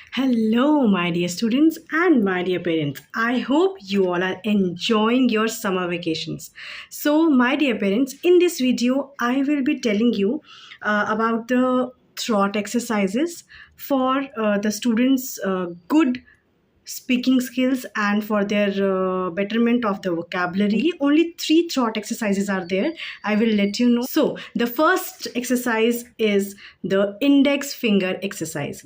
Hello, my dear students and my dear parents. I hope you all are enjoying your summer vacations. So, my dear parents, in this video, I will be telling you about the throat exercises for the students' good speaking skills and for their betterment of the vocabulary. Only 3 throat exercises are there. I will let you know. So the first exercise is the index finger exercise.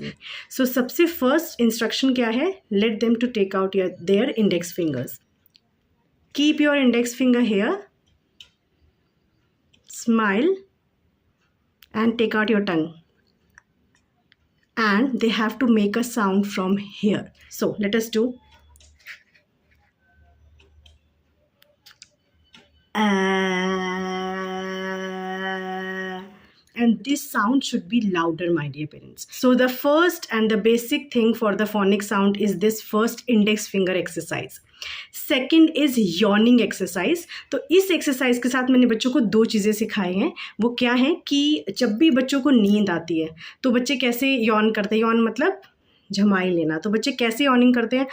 So सबसे first instruction क्या है? Let them to take out their index fingers. Keep your index finger here, smile and take out your tongue, and they have to make a sound from here. So let us do and this sound should be louder, my dear parents. So the first and the basic thing for the phonic sound is this first index finger exercise. Second is yawning exercise. तो इस exercise के साथ मैंने बच्चों को 2 चीज़ें सिखाई हैं. वो क्या है कि जब भी बच्चों को नींद आती है तो बच्चे कैसे यॉर्न करते हैं. यॉर्न मतलब झमाई लेना. तो बच्चे कैसे यॉर्निंग करते हैं,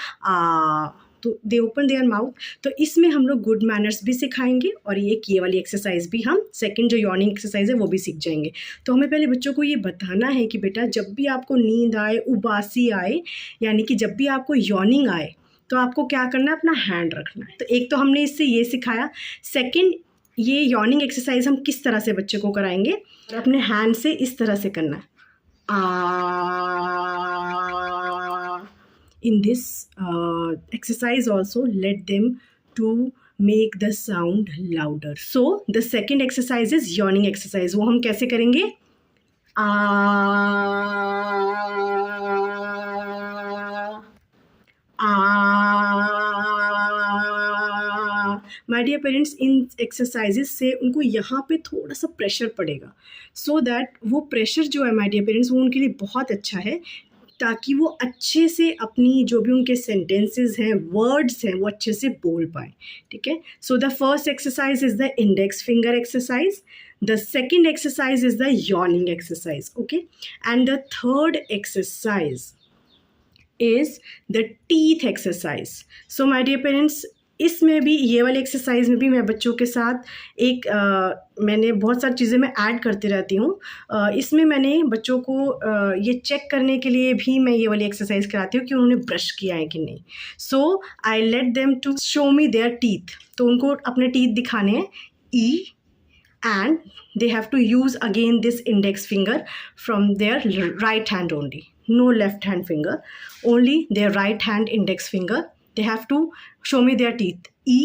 तो दे ओपन देयर माउथ. तो इसमें हम लोग गुड मैनर्स भी सिखाएंगे और ये वाली एक्सरसाइज भी हम सेकंड जो यॉर्निंग एक्सरसाइज है वो भी सीख जाएंगे. तो हमें पहले बच्चों को ये बताना है कि बेटा जब भी आपको नींद आए, उबासी आए, यानी कि जब भी आपको यॉर्निंग आए तो आपको क्या करना है, अपना हैंड रखना है. तो एक तो हमने इससे ये सिखाया. सेकेंड, ये यॉर्निंग एक्सरसाइज हम किस तरह से बच्चे को कराएंगे, अपने हैंड से इस तरह से करना है. In this exercise also let them to make the sound louder. So the second exercise is yawning exercise. वो हम कैसे करेंगे, माय डियर पेरेंट्स, इन एक्सरसाइजेज से उनको यहाँ पे थोड़ा सा प्रेशर पड़ेगा. सो दैट वो प्रेशर जो है माय डियर पेरेंट्स वो उनके लिए बहुत अच्छा है, ताकि वो अच्छे से अपनी जो भी उनके सेंटेंसेस हैं, वर्ड्स हैं, वो अच्छे से बोल पाए. ठीक है. So the first exercise is the index finger exercise. The second exercise is the yawning exercise. Okay. And the third exercise is the teeth exercise. So my dear parents, इसमें भी ये वाले एक्सरसाइज में भी मैं बच्चों के साथ एक मैंने बहुत सारी चीज़ें मैं ऐड करती रहती हूँ. इसमें मैंने बच्चों को ये चेक करने के लिए भी मैं ये वाली एक्सरसाइज कराती हूँ कि उन्होंने ब्रश किया है कि नहीं. So I let them to show me their teeth. तो उनको अपने टीथ दिखाने हैं, ई, and they have to use again this index finger from their right hand only, no left hand finger, only their right hand index finger. They have to show me their teeth, E,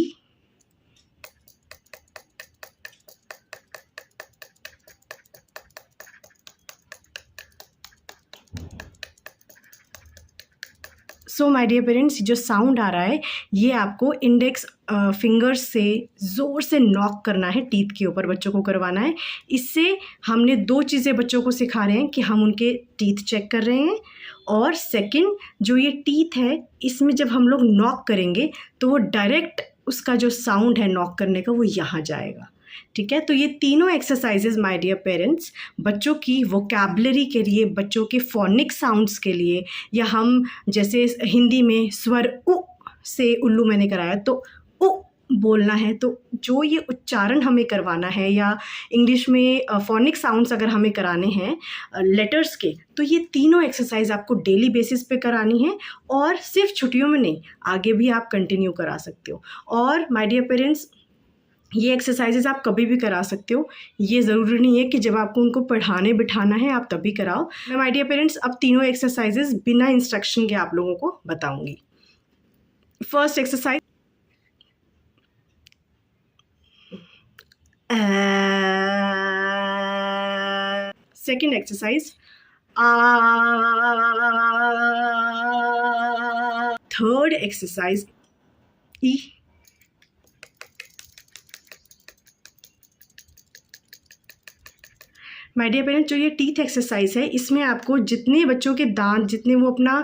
so my dear parents, जो sound आ रहा है ये आपको index fingers से ज़ोर से knock करना है, टीथ के ऊपर बच्चों को करवाना है. इससे हमने 2 चीज़ें बच्चों को सिखा रहे हैं कि हम उनके टीथ चेक कर रहे हैं, और सेकंड जो ये टीथ है इसमें जब हम लोग नॉक करेंगे तो वो डायरेक्ट उसका जो साउंड है नॉक करने का वो यहाँ जाएगा. ठीक है. तो ये तीनों एक्सरसाइजेज माय डियर पेरेंट्स बच्चों की वोकैबुलरी के लिए, बच्चों के फोनिक साउंड्स के लिए, या हम जैसे हिंदी में स्वर उ से उल्लू मैंने कराया तो उ बोलना है, तो जो ये उच्चारण हमें करवाना है, या इंग्लिश में फोनिक साउंड्स अगर हमें कराने हैं लेटर्स के, तो ये तीनों एक्सरसाइज आपको डेली बेसिस पे करानी है. और सिर्फ छुट्टियों में नहीं, आगे भी आप कंटिन्यू करा सकते हो. और माय डियर पेरेंट्स, ये एक्सरसाइजेज आप कभी भी करा सकते हो. ये ज़रूरी नहीं है कि जब आपको उनको पढ़ाने बिठाना है आप तभी कराओ. मैं माय डियर पेरेंट्स अब तीनों एक्सरसाइजेज बिना इंस्ट्रक्शन के आप लोगों को बताऊंगी. First exercise, second exercise, third exercise, E, my dear parents, जो ये टीथ एक्सरसाइज है इसमें आपको जितने बच्चों के दांत, जितने वो अपना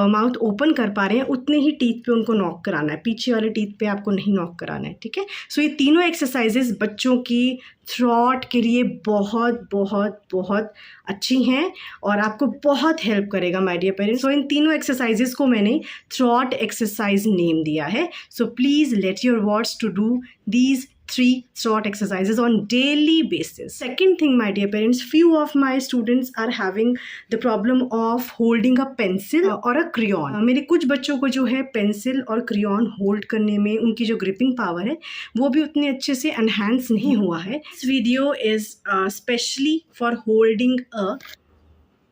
माउथ ओपन कर पा रहे हैं उतने ही टीथ पे उनको नॉक कराना है, पीछे वाले टीथ पे आपको नहीं नॉक कराना है, ठीक है। सो ये तीनों एक्सरसाइजेज बच्चों की थ्रॉट के लिए बहुत बहुत बहुत अच्छी हैं और आपको बहुत हेल्प करेगा माय डियर पेरेंट्स। सो इन तीनों एक्सरसाइजेज को मैंने थ्रॉट एक्सरसाइज नेम दिया है। So please let your words to do these 3 throat exercises on daily basis. Second thing, my dear parents, few of my students are having the problem of holding a pencil or a crayon. मेरे कुछ बच्चों को जो है pencil और crayon hold करने में उनकी जो ग्रिपिंग पावर है वो भी उतने अच्छे से एनहांस नहीं हुआ है। This video is specially for holding a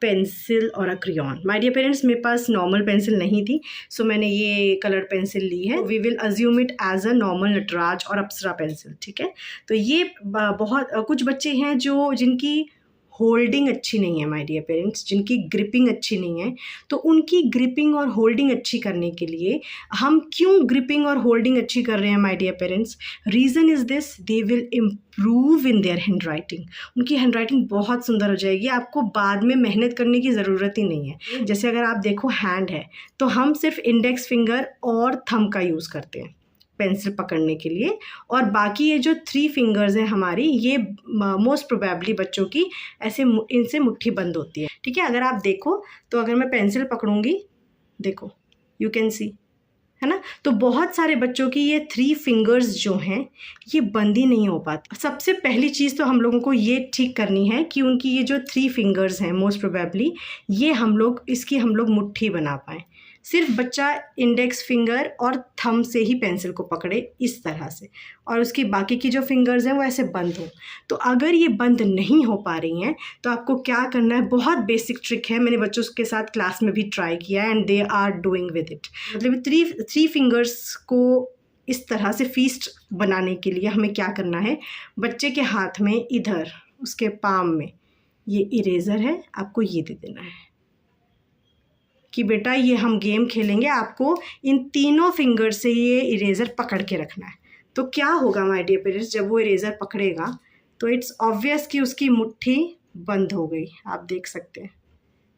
pencil और अ क्रियॉन। माय डियर पेरेंट्स, मेरे पास नॉर्मल पेंसिल नहीं थी, सो मैंने ये कलर पेंसिल ली है। We will assume it as a normal Nataraj और अप्सरा पेंसिल, ठीक है। तो ये बहुत कुछ बच्चे हैं जिनकी होल्डिंग अच्छी नहीं है माय डियर पेरेंट्स, जिनकी ग्रिपिंग अच्छी नहीं है। तो उनकी ग्रिपिंग और होल्डिंग अच्छी करने के लिए हम क्यों ग्रिपिंग और होल्डिंग अच्छी कर रहे हैं my dear parents? Reason is this, they will improve in their hand writing. उनकी हैंड राइटिंग बहुत सुंदर हो जाएगी, आपको बाद में मेहनत करने की ज़रूरत ही नहीं है। जैसे अगर आप देखो हैंड है तो हम सिर्फ इंडेक्स फिंगर और थंब का यूज़ करते हैं पेंसिल पकड़ने के लिए, और बाकी ये जो 3 फिंगर्स हैं हमारी, ये मोस्ट प्रोबेबली बच्चों की ऐसे इनसे मुट्ठी बंद होती है, ठीक है। अगर आप देखो तो अगर मैं पेंसिल पकड़ूंगी, देखो यू कैन सी, है ना। तो बहुत सारे बच्चों की ये 3 फिंगर्स जो हैं ये बंद ही नहीं हो पाती। सबसे पहली चीज़ तो हम लोगों को ये ठीक करनी है कि उनकी ये जो 3 फिंगर्स हैं मोस्ट प्रोबेबली ये हम लोग मुट्ठी बना पाएँ। सिर्फ बच्चा इंडेक्स फिंगर और थंब से ही पेंसिल को पकड़े इस तरह से, और उसकी बाकी की जो फिंगर्स हैं वो ऐसे बंद हो। तो अगर ये बंद नहीं हो पा रही हैं तो आपको क्या करना है, बहुत बेसिक ट्रिक है, मैंने बच्चों के साथ क्लास में भी ट्राई किया and they are doing with it. मतलब 3 फिंगर्स को इस तरह से फीस्ट बनाने के लिए हमें क्या करना है, बच्चे के हाथ में इधर उसके पाम में ये इरेज़र है, आपको ये दे देना है कि बेटा ये हम गेम खेलेंगे, आपको इन तीनों फिंगर से ये इरेज़र पकड़ के रखना है। तो क्या होगा माय डियर पेरेंट्स, जब वो इरेज़र पकड़ेगा तो इट्स ऑब्वियस कि उसकी मुट्ठी बंद हो गई, आप देख सकते हैं।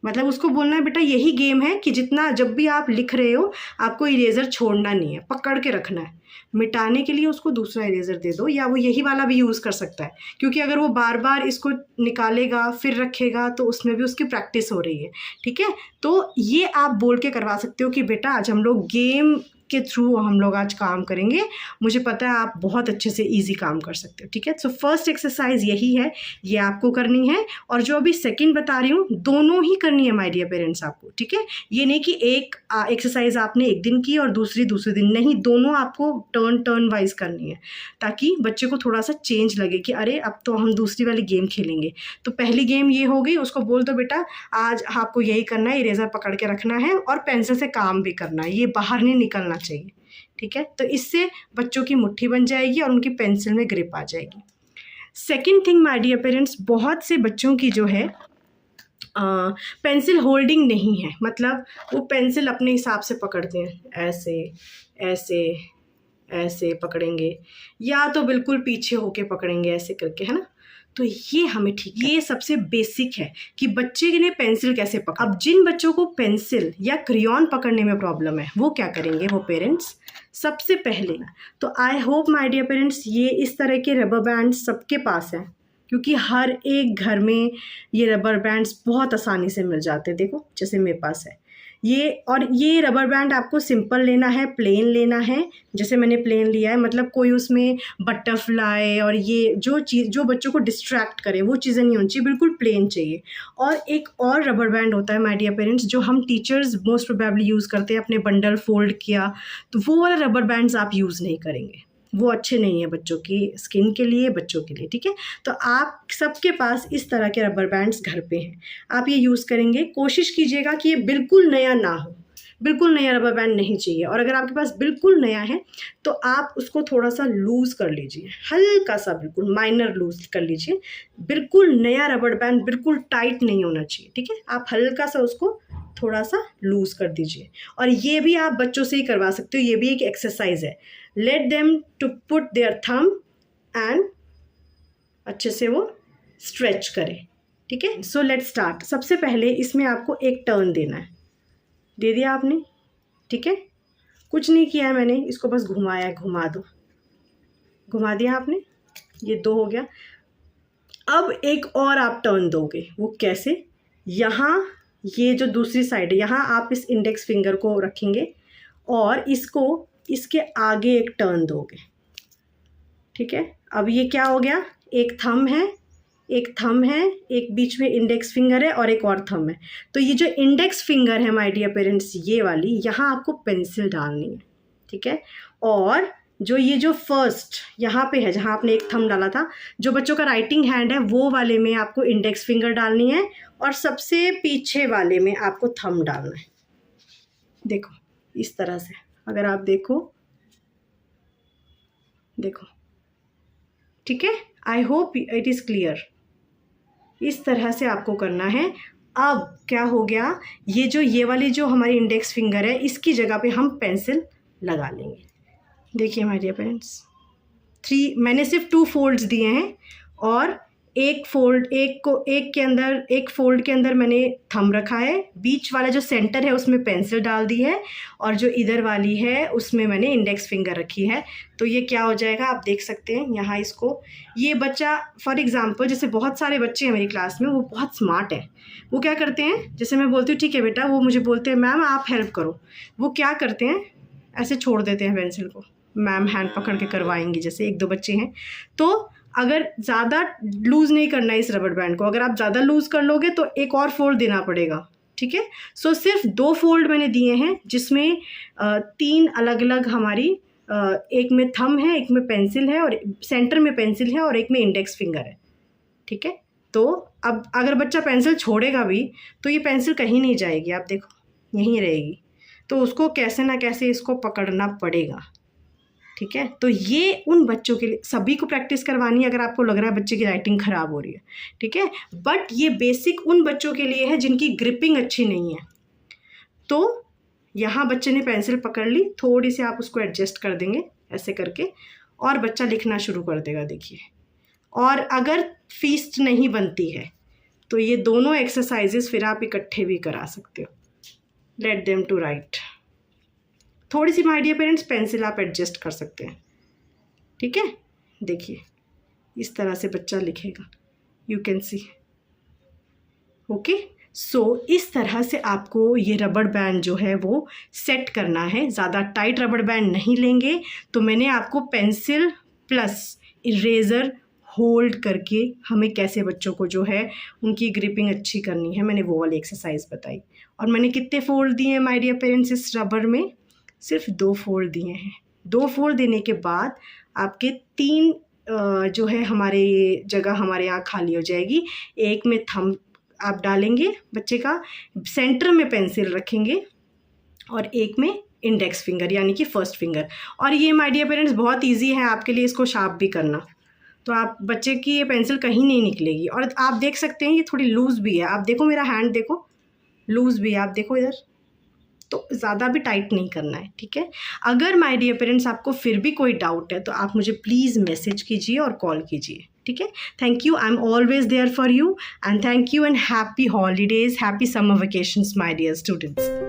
मतलब उसको बोलना है बेटा यही गेम है कि जितना जब भी आप लिख रहे हो आपको इरेज़र छोड़ना नहीं है, पकड़ के रखना है। मिटाने के लिए उसको दूसरा इरेज़र दे दो, या वो यही वाला भी यूज़ कर सकता है, क्योंकि अगर वो बार बार इसको निकालेगा फिर रखेगा तो उसमें भी उसकी प्रैक्टिस हो रही है, ठीक है। तो ये आप बोल के करवा सकते हो कि बेटा आज हम लोग गेम के थ्रू हम लोग आज काम करेंगे, मुझे पता है आप बहुत अच्छे से इजी काम कर सकते हो, ठीक है। सो फर्स्ट एक्सरसाइज यही है, ये आपको करनी है, और जो अभी सेकंड बता रही हूँ दोनों ही करनी है माय डियर पेरेंट्स आपको, ठीक है। ये नहीं कि एक एक्सरसाइज आपने एक दिन की और दूसरे दिन, नहीं, दोनों आपको टर्न वाइज करनी है, ताकि बच्चे को थोड़ा सा चेंज लगे कि अरे अब तो हम दूसरी वाली गेम खेलेंगे। तो पहली गेम ये हो गई, उसको बोल दो बेटा आज आपको यही करना है, इरेज़र पकड़ के रखना है और पेंसिल से काम भी करना है, ये बाहर नहीं निकलना चाहिए, ठीक है। तो इससे बच्चों की मुट्ठी बन जाएगी और उनकी पेंसिल में ग्रिप आ जाएगी। Second thing my dear parents, बहुत से बच्चों की जो है पेंसिल होल्डिंग नहीं है, मतलब वो पेंसिल अपने हिसाब से पकड़ते हैं, ऐसे ऐसे ऐसे पकड़ेंगे, या तो बिल्कुल पीछे होके पकड़ेंगे ऐसे करके, है ना। तो ये हमें ठीक, ये सबसे बेसिक है कि बच्चे ने पेंसिल कैसे पकड़। अब जिन बच्चों को पेंसिल या क्रेयॉन पकड़ने में प्रॉब्लम है वो क्या करेंगे, वो पेरेंट्स सबसे पहले, तो I hope my dear parents ये इस तरह के रबर बैंड सबके पास हैं, क्योंकि हर एक घर में ये रबर बैंड्स बहुत आसानी से मिल जाते हैं। देखो जैसे मेरे पास है ये, और ये रबर बैंड आपको सिंपल लेना है, प्लेन लेना है, जैसे मैंने प्लेन लिया है, मतलब कोई उसमें बटरफ्लाई और ये जो चीज़ जो बच्चों को डिस्ट्रैक्ट करे वो चीज़ें नहीं होनी चाहिए, बिल्कुल प्लेन चाहिए। और एक और रबर बैंड होता है माय डियर पेरेंट्स जो हम टीचर्स मोस्ट प्रोबेबली यूज़ करते हैं, अपने बंडल फोल्ड किया तो वो वाला रबर बैंड्स आप यूज़ नहीं करेंगे, वो अच्छे नहीं है बच्चों की स्किन के लिए, बच्चों के लिए, ठीक है। तो आप सबके पास इस तरह के रबर बैंड्स घर पे हैं, आप ये यूज़ करेंगे। कोशिश कीजिएगा कि ये बिल्कुल नया ना हो, बिल्कुल नया रबर बैंड नहीं चाहिए, और अगर आपके पास बिल्कुल नया है तो आप उसको थोड़ा सा लूज़ कर लीजिए, हल्का सा, बिल्कुल माइनर लूज़ कर लीजिए। बिल्कुल नया रबर बैंड बिल्कुल टाइट नहीं होना चाहिए, ठीक है। आप हल्का सा उसको थोड़ा सा लूज़ कर दीजिए। और ये भी आप बच्चों से ही करवा सकते हो, ये भी एक एक्सरसाइज है। Let them to put their thumb and अच्छे से वो स्ट्रेच करें, ठीक है। So let's start. सबसे पहले इसमें आपको एक टर्न देना है, दे दिया आपने, ठीक है। कुछ नहीं किया है मैंने, इसको बस घुमाया है, घुमा दो, घुमा दिया आपने, ये 2 हो गया। अब एक और आप टर्न दोगे, वो कैसे, यहाँ ये जो दूसरी साइड है यहाँ आप इस इंडेक्स फिंगर को रखेंगे और इसको इसके आगे एक टर्न दोगे, ठीक है। अब ये क्या हो गया, एक थंब है, एक थंब है, एक बीच में इंडेक्स फिंगर है और एक और थंब है। तो ये जो इंडेक्स फिंगर है माय डियर पेरेंट्स, ये वाली, यहाँ आपको पेंसिल डालनी है, ठीक है। और जो ये जो फर्स्ट यहाँ पे है जहाँ आपने एक थंब डाला था, जो बच्चों का राइटिंग हैंड है वो वाले में आपको इंडेक्स फिंगर डालनी है और सबसे पीछे वाले में आपको थंब डालना है। देखो इस तरह से, अगर आप देखो, देखो, ठीक है। I hope it is clear. इस तरह से आपको करना है। अब क्या हो गया, ये वाली जो हमारी इंडेक्स फिंगर है इसकी जगह पे हम पेंसिल लगा लेंगे। देखिए माय डियर पेरेंट्स, 3 मैंने सिर्फ 2 फोल्ड्स दिए हैं और एक फोल्ड के अंदर मैंने थंब रखा है, बीच वाला जो सेंटर है उसमें पेंसिल डाल दी है और जो इधर वाली है उसमें मैंने इंडेक्स फिंगर रखी है। तो ये क्या हो जाएगा आप देख सकते हैं यहाँ इसको। ये बच्चा फॉर एग्जांपल, जैसे बहुत सारे बच्चे हैं मेरी क्लास में, वो बहुत स्मार्ट है, वो क्या करते हैं, जैसे मैं बोलती हूँ ठीक है बेटा, वो मुझे बोलते हैं मैम आप हेल्प करो, वो क्या करते हैं ऐसे छोड़ देते हैं पेंसिल को, मैम हैंड पकड़ के करवाएंगी, जैसे 1-2 बच्चे हैं। तो अगर ज़्यादा लूज़ नहीं करना है इस रबड़ बैंड को, अगर आप ज़्यादा लूज़ कर लोगे तो एक और फोल्ड देना पड़ेगा, ठीक है। सो सिर्फ 2 फोल्ड मैंने दिए हैं जिसमें 3 अलग अलग हमारी, एक में थंब है, एक में पेंसिल है और सेंटर में पेंसिल है और एक में इंडेक्स फिंगर है, ठीक है। तो अब अगर बच्चा पेंसिल छोड़ेगा भी तो ये पेंसिल कहीं नहीं जाएगी, आप देखो यहीं रहेगी, तो उसको कैसे ना कैसे इसको पकड़ना पड़ेगा, ठीक है। तो ये उन बच्चों के लिए, सभी को प्रैक्टिस करवानी है अगर आपको लग रहा है बच्चे की राइटिंग ख़राब हो रही है, ठीक है। बट ये बेसिक उन बच्चों के लिए है जिनकी ग्रिपिंग अच्छी नहीं है। तो यहाँ बच्चे ने पेंसिल पकड़ ली, थोड़ी सी आप उसको एडजस्ट कर देंगे ऐसे करके और बच्चा लिखना शुरू कर देगा, देखिए। और अगर फीस्ट नहीं बनती है तो ये दोनों एक्सरसाइजेस फिर आप इकट्ठे भी करा सकते हो। Let them to write. थोड़ी सी माय डियर पेरेंट्स पेंसिल आप एडजस्ट कर सकते हैं, ठीक है। देखिए इस तरह से बच्चा लिखेगा, यू कैन सी, ओके। सो इस तरह से आपको ये रबड़ बैंड जो है वो सेट करना है। ज़्यादा टाइट रबड़ बैंड नहीं लेंगे। तो मैंने आपको पेंसिल प्लस इरेज़र होल्ड करके हमें कैसे बच्चों को जो है उनकी ग्रिपिंग अच्छी करनी है, मैंने वो वाली एक्सरसाइज बताई। और मैंने कितने फोल्ड दिए हैं माय डियर पेरेंट्स इस रबर में, सिर्फ 2 फोल्ड दिए हैं। 2 फोल्ड देने के बाद आपके 3 जो है हमारे ये जगह हमारे यहाँ खाली हो जाएगी। एक में थंब आप डालेंगे बच्चे का, सेंटर में पेंसिल रखेंगे और एक में इंडेक्स फिंगर यानी कि फर्स्ट फिंगर। और ये माय डियर पेरेंट्स बहुत इजी है आपके लिए इसको शार्प भी करना। तो आप बच्चे की ये पेंसिल कहीं नहीं निकलेगी। और आप देख सकते हैं ये थोड़ी लूज़ भी है, आप देखो मेरा हैंड देखो, लूज़ भी है, आप देखो इधर। तो ज़्यादा भी टाइट नहीं करना है, ठीक है। अगर माय डियर पेरेंट्स आपको फिर भी कोई डाउट है तो आप मुझे प्लीज़ मैसेज कीजिए और कॉल कीजिए, ठीक है। Thank you, I am always there for you and thank you and happy holidays, happy summer vacations my dear students.